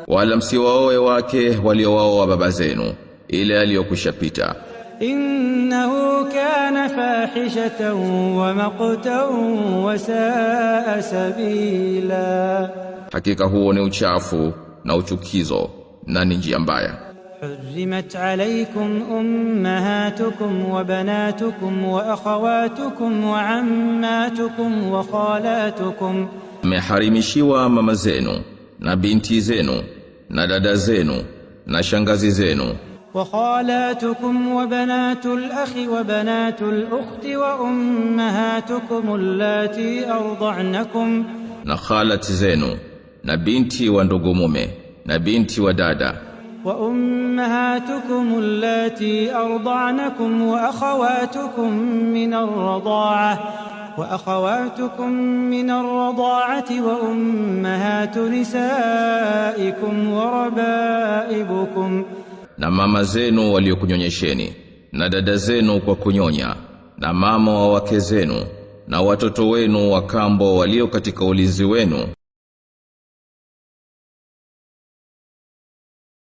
wala msiwaoe wake waliowaoa baba zenu, ile aliyokushapita. Innahu kana fahishatan wa maqtan wa saa sabila, hakika huo ni uchafu na uchukizo na ni njia mbaya. حرمت عليكم أمهاتكم وبناتكم وأخواتكم وعماتكم وخالاتكم, mmeharimishiwa mama zenu na binti zenu na dada zenu na shangazi zenu, وخالاتكم وبنات الأخ وبنات الأخت وأمهاتكم اللاتي أرضعنكم, na khalati zenu na binti wa ndugu mume na binti wa dada, وأمهاتكم اللاتي أرضعنكم وأخواتكم من الرضاعة وأمهات نسائكم وربائبكم, na mama zenu waliokunyonyesheni na dada zenu kwa kunyonya na mama wa wake zenu na watoto wenu wa kambo walio katika ulinzi wenu,